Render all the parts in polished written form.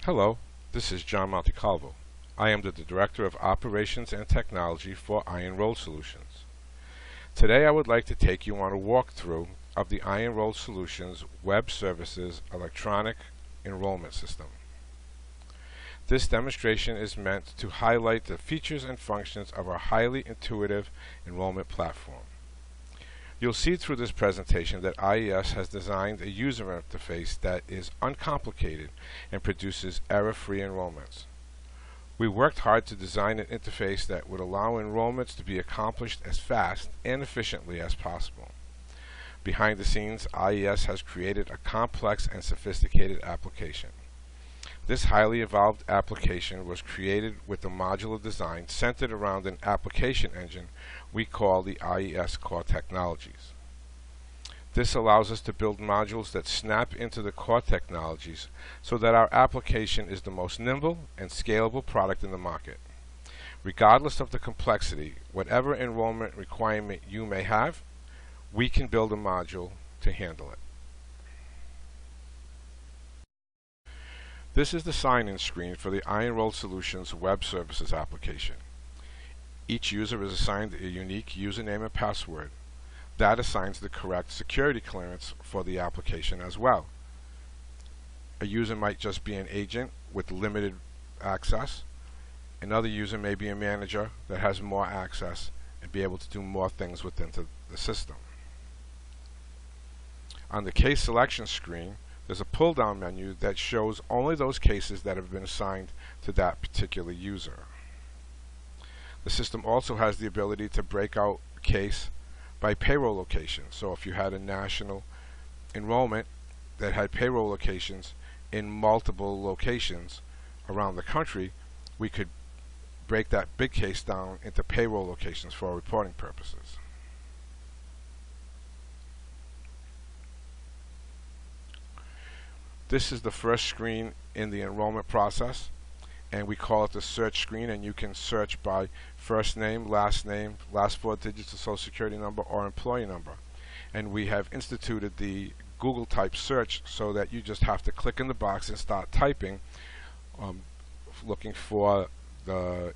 Hello, this is John Montecalvo. I am the Director of Operations and Technology for iEnrollsolutions. Today I would like to take you on a walkthrough of the iEnrollsolutions Web Services electronic enrollment system. This demonstration is meant to highlight the features and functions of our highly intuitive enrollment platform. You'll see through this presentation that IES has designed a user interface that is uncomplicated and produces error-free enrollments. We worked hard to design an interface that would allow enrollments to be accomplished as fast and efficiently as possible. Behind the scenes, IES has created a complex and sophisticated application. This highly evolved application was created with a modular design centered around an application engine we call the IES core technologies. This allows us to build modules that snap into the core technologies so that our application is the most nimble and scalable product in the market. Regardless of the complexity, whatever enrollment requirement you may have, we can build a module to handle it. This is the sign-in screen for the iEnrollsolutions Web Services application. Each user is assigned a unique username and password. That assigns the correct security clearance for the application as well. A user might just be an agent with limited access. Another user may be a manager that has more access and be able to do more things within the system. On the case selection screen, there's a pull-down menu that shows only those cases that have been assigned to that particular user. The system also has the ability to break out a case by payroll location. So if you had a national enrollment that had payroll locations in multiple locations around the country, we could break that big case down into payroll locations for reporting purposes. This is the first screen in the enrollment process, and we call it the search screen, and you can search by first name, last 4 digits of social security number, or employee number. And we have instituted the Google type search so that you just have to click in the box and start typing, looking for the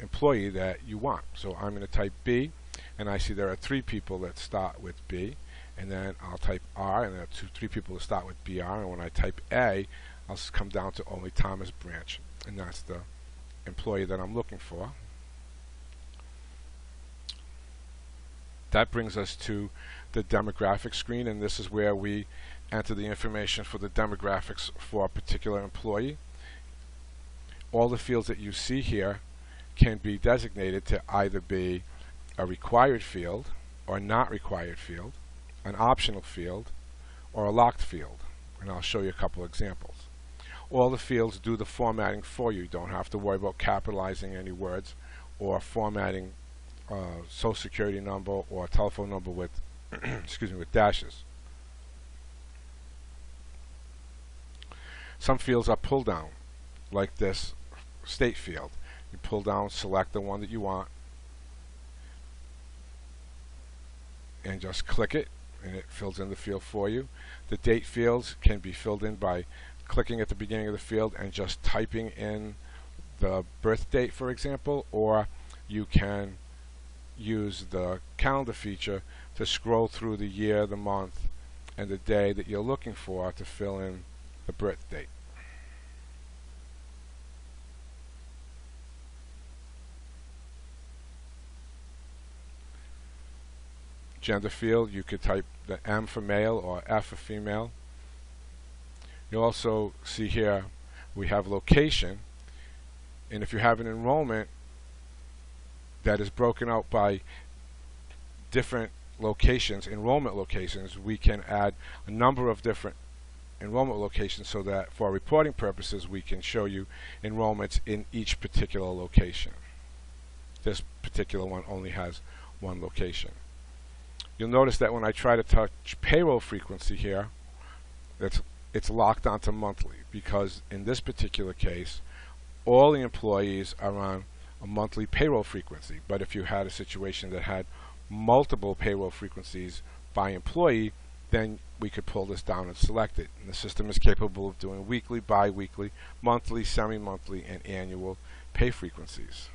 employee that you want. So I'm going to type B, and I see there are 3 people that start with B. And then I'll type R, and there are 3 people that start with BR, and when I type A, I'll come down to only Thomas Branch, and that's the employee that I'm looking for. That brings us to the demographic screen, and this is where we enter the information for the demographics for a particular employee. All the fields that you see here can be designated to either be a required field or not required field, an optional field, or a locked field, and I'll show you a couple examples. All the fields do the formatting for you. You don't have to worry about capitalizing any words or formatting social security number or telephone number with with dashes. Some fields are pull down, like this state field. You pull down, select the one that you want, and just click it, and it fills in the field for you. The date fields can be filled in by clicking at the beginning of the field and just typing in the birth date, for example, or you can use the calendar feature to scroll through the year, the month, and the day that you're looking for to fill in the birth date. Gender field, you could type the M for male or F for female. You'll also see here we have location, and if you have an enrollment that is broken out by different locations, enrollment locations, we can add a number of different enrollment locations so that for reporting purposes we can show you enrollments in each particular location. This particular one only has one location. You'll notice that when I try to touch payroll frequency here, it's locked onto monthly, because in this particular case all the employees are on a monthly payroll frequency. But if you had a situation that had multiple payroll frequencies by employee, then we could pull this down and select it. And the system is capable of doing weekly, bi-weekly, monthly, semi-monthly, and annual pay frequencies.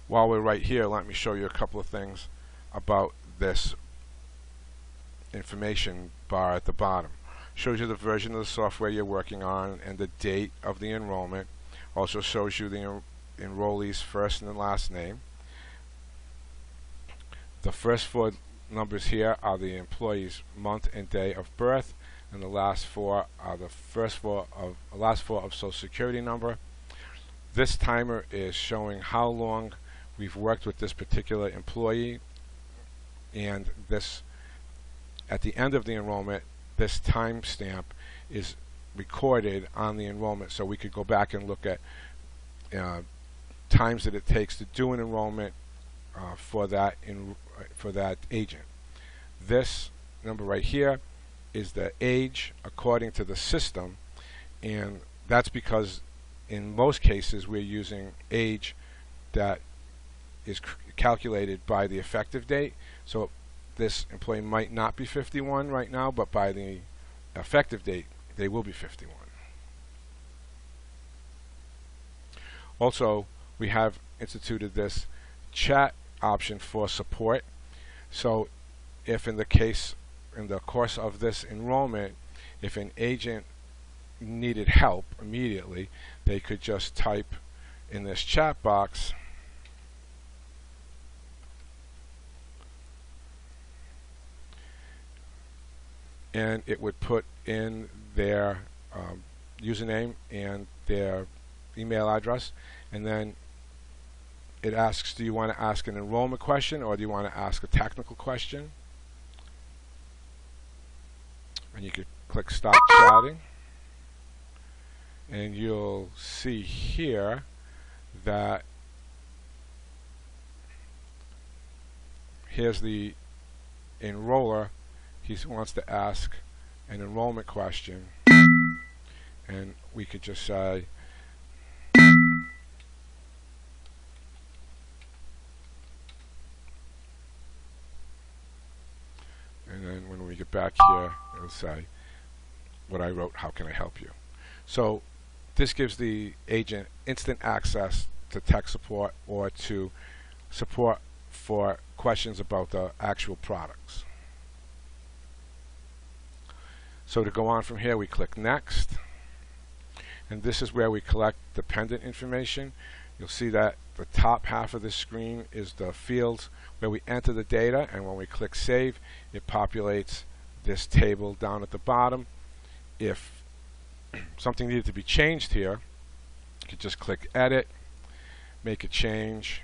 While we're right here, let me show you a couple of things about this information bar at the bottom. Shows you the version of the software you're working on and the date of the enrollment. Also shows you the enrollee's first and last name. The first four numbers here are the employee's month and day of birth, and the last four are the last four of Social Security number. This timer is showing how long we've worked with this particular employee, and this, at the end of the enrollment, this timestamp is recorded on the enrollment, so we could go back and look at times that it takes to do an enrollment for that agent. This number right here is the age according to the system, and that's because in most cases we're using age that is calculated by the effective date. So this employee might not be 51 right now, but by the effective date they will be 51. Also, we have instituted this chat option for support. So if in the course of this enrollment, if an agent needed help immediately, they could just type in this chat box and it would put in their username and their email address, and then it asks, do you want to ask an enrollment question or do you want to ask a technical question? And you could click stop chatting, and you'll see here that here's the enroller. He wants to ask an enrollment question, and we could just say and then when we get back here, it'll say what I wrote, how can I help you? So this gives the agent instant access to tech support or to support for questions about the actual products. So to go on from here, we click next, and this is where we collect dependent information. You'll see that the top half of the screen is the fields where we enter the data, and when we click save, it populates this table down at the bottom. If something needed to be changed here, you could just click edit, make a change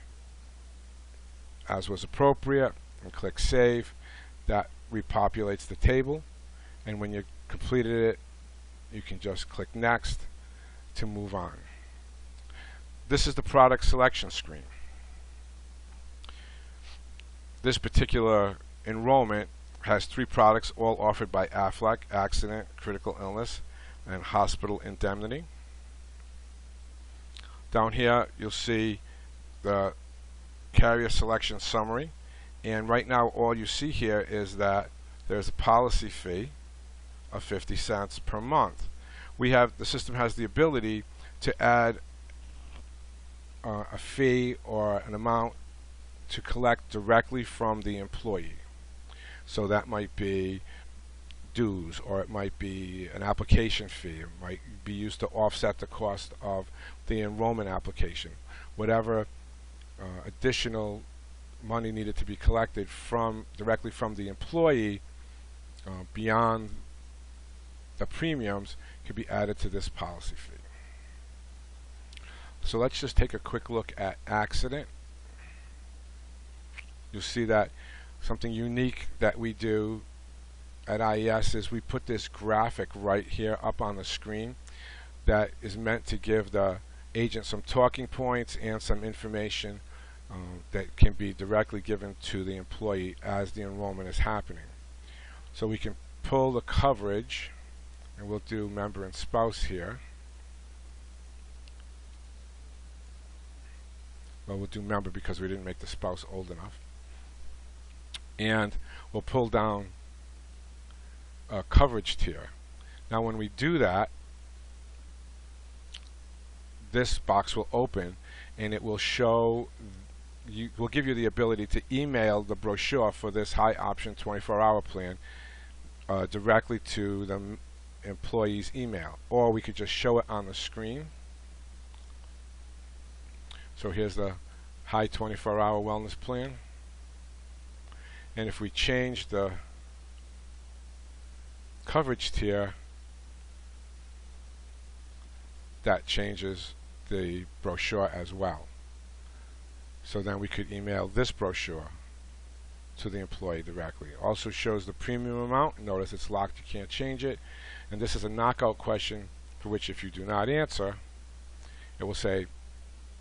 as was appropriate, and click save. That repopulates the table, and when you completed it, you can just click next to move on. This is the product selection screen. This particular enrollment has 3 products, all offered by Aflac: accident, critical illness, and hospital indemnity. Down here you'll see the carrier selection summary, and right now all you see here is that there's a policy fee of 50 cents per month. The system has the ability to add a fee or an amount to collect directly from the employee. So that might be dues, or it might be an application fee. It might be used to offset the cost of the enrollment application. Whatever additional money needed to be collected directly from the employee beyond the premiums could be added to this policy fee. So let's just take a quick look at accident. You'll see that something unique that we do at IES is we put this graphic right here up on the screen that is meant to give the agent some talking points and some information that can be directly given to the employee as the enrollment is happening. So we can pull the coverage, and we'll do member and spouse here. Well, we'll do member because we didn't make the spouse old enough. And we'll pull down a coverage tier. Now when we do that, this box will open and it will show will give you the ability to email the brochure for this high option 24-hour plan directly to the employee's email, or we could just show it on the screen. So here's the high 24-hour wellness plan, and if we change the coverage tier, that changes the brochure as well. So then we could email this brochure to the employee directly. Also shows the premium amount. Notice it's locked, you can't change it. And this is a knockout question for which if you do not answer, it will say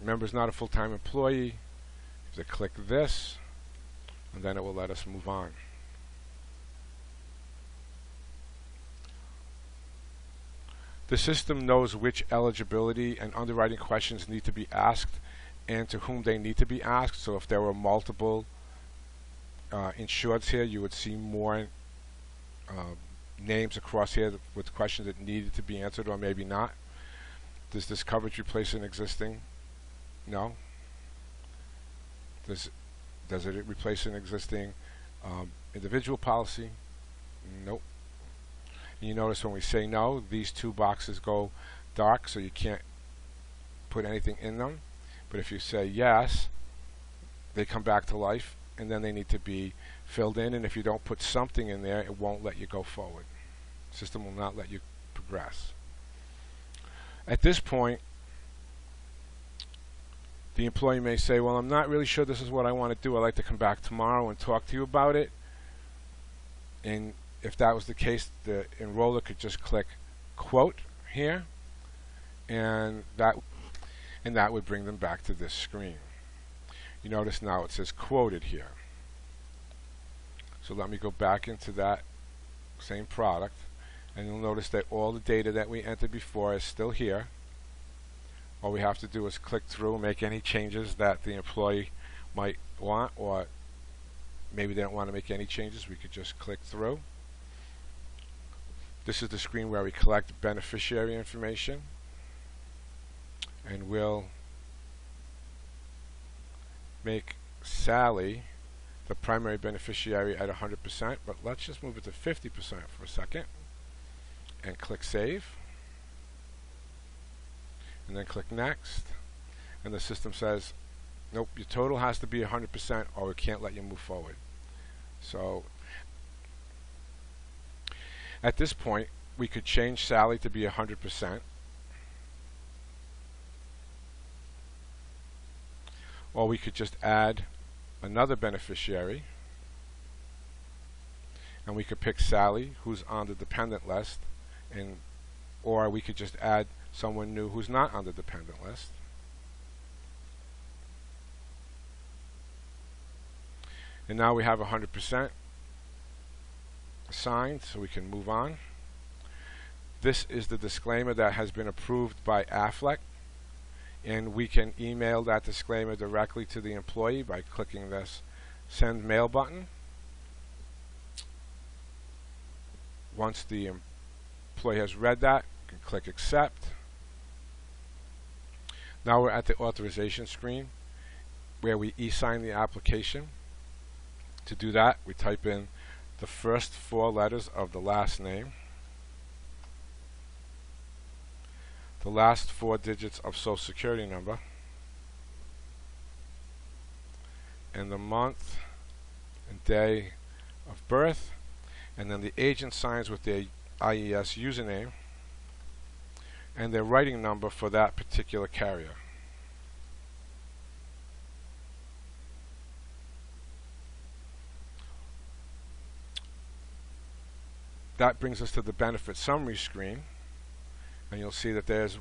member is not a full-time employee. You have to click this, and then it will let us move on. The system knows which eligibility and underwriting questions need to be asked and to whom they need to be asked. So if there were multiple insureds here, you would see more names across here with questions that needed to be answered or maybe not. Does this coverage replace an existing? No. Does it replace an existing individual policy? Nope. And you notice when we say no, these two boxes go dark, so you can't put anything in them. But if you say yes, they come back to life, and then they need to be filled in. And if you don't put something in there, it won't let you go forward. The system will not let you progress. At this point, the employee may say, well, I'm not really sure this is what I want to do. I'd like to come back tomorrow and talk to you about it. And if that was the case, the enroller could just click quote here, and that would bring them back to this screen. You notice now it says quoted here. So let me go back into that same product, and you'll notice that all the data that we entered before is still here. All we have to do is click through and make any changes that the employee might want, or maybe they don't want to make any changes. We could just click through. This is the screen where we collect beneficiary information, and we'll make Sally the primary beneficiary at 100%, but let's just move it to 50% for a second and click save, and then click next, and the system says nope, your total has to be 100% or we can't let you move forward. So at this point we could change Sally to be 100%, or we could just add another beneficiary, and we could pick Sally, who's on the dependent list, or we could just add someone new who's not on the dependent list. And now we have 100% assigned, so we can move on. This is the disclaimer that has been approved by AFLEC, and we can email that disclaimer directly to the employee by clicking this send mail button. Once the employee has read that, you can click accept. Now we're at the authorization screen where we e-sign the application. To do that, we type in the first 4 letters of the last name, the last 4 digits of Social Security number, and the month and day of birth, and then the agent signs with their IES username and their writing number for that particular carrier. That brings us to the benefit summary screen, and you'll see that there's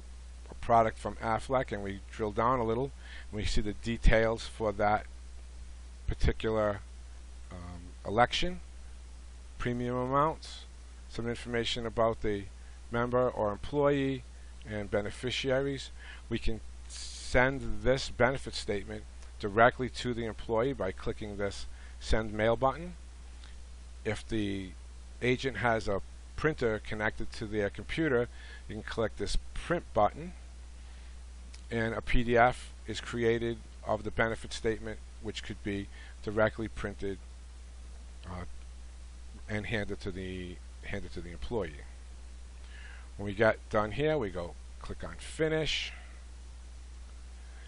a product from AFLEC, and we drill down a little and we see the details for that particular election, premium amounts, some information about the member or employee, and beneficiaries. We can send this benefit statement directly to the employee by clicking this Send Mail button. If the agent has a printer connected to their computer, you can click this Print button, and a PDF is created of the benefit statement, which could be directly printed and handed to the employee. When we get done here, we go click on Finish,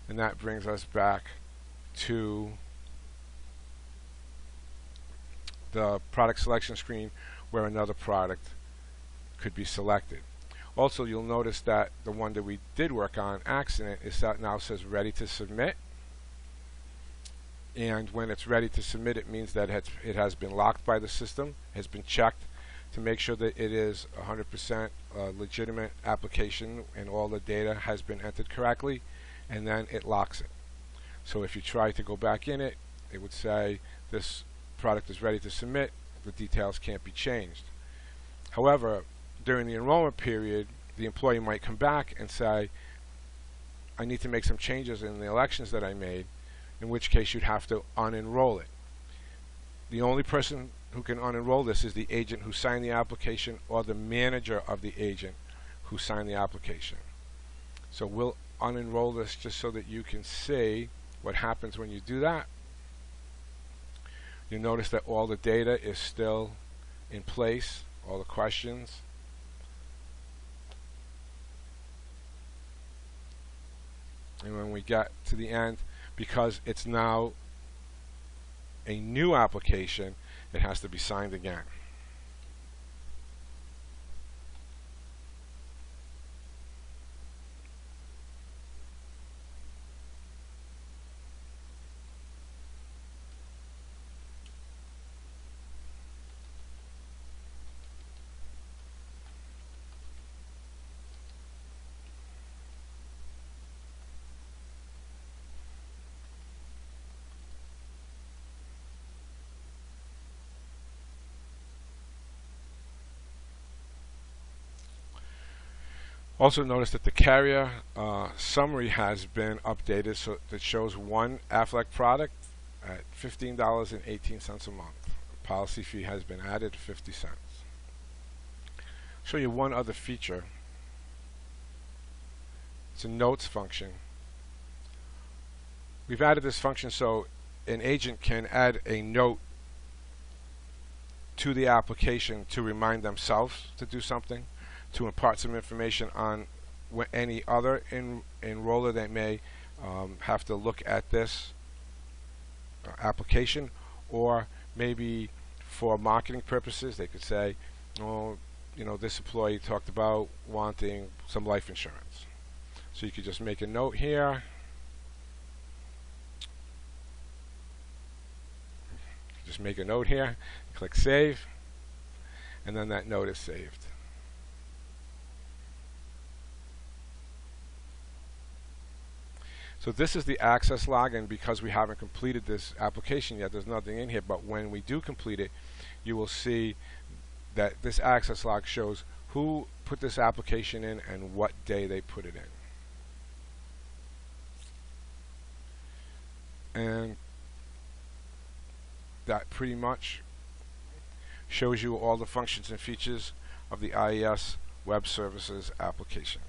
and that brings us back to the product selection screen where another product could be selected. Also, you'll notice that the one that we did work on, accident, is that now says ready to submit. And when it's ready to submit, it means that it has been locked by the system, has been checked to make sure that it is 100% legitimate application and all the data has been entered correctly, and then it locks it. So if you try to go back in it, it would say this product is ready to submit, the details can't be changed. However, during the enrollment period, the employee might come back and say, I need to make some changes in the elections that I made, in which case you'd have to unenroll it. The only person who can unenroll this is the agent who signed the application or the manager of the agent who signed the application. So we'll unenroll this just so that you can see what happens when you do that. You'll notice that all the data is still in place, all the questions. And when we get to the end, because it's now a new application, it has to be signed again. Also notice that the carrier summary has been updated so that shows one Aflac product at $15.18 a month. The policy fee has been added, 50 cents. Show you one other feature. It's a notes function. We've added this function so an agent can add a note to the application to remind themselves to do something, to impart some information on any other enroller that may have to look at this application, or maybe for marketing purposes they could say, oh, you know, this employee talked about wanting some life insurance. So you could just make a note here. Just make a note here, click Save, and then that note is saved. So this is the access log, and because we haven't completed this application yet, there's nothing in here, but when we do complete it, you will see that this access log shows who put this application in and what day they put it in. And that pretty much shows you all the functions and features of the IES Web Services application.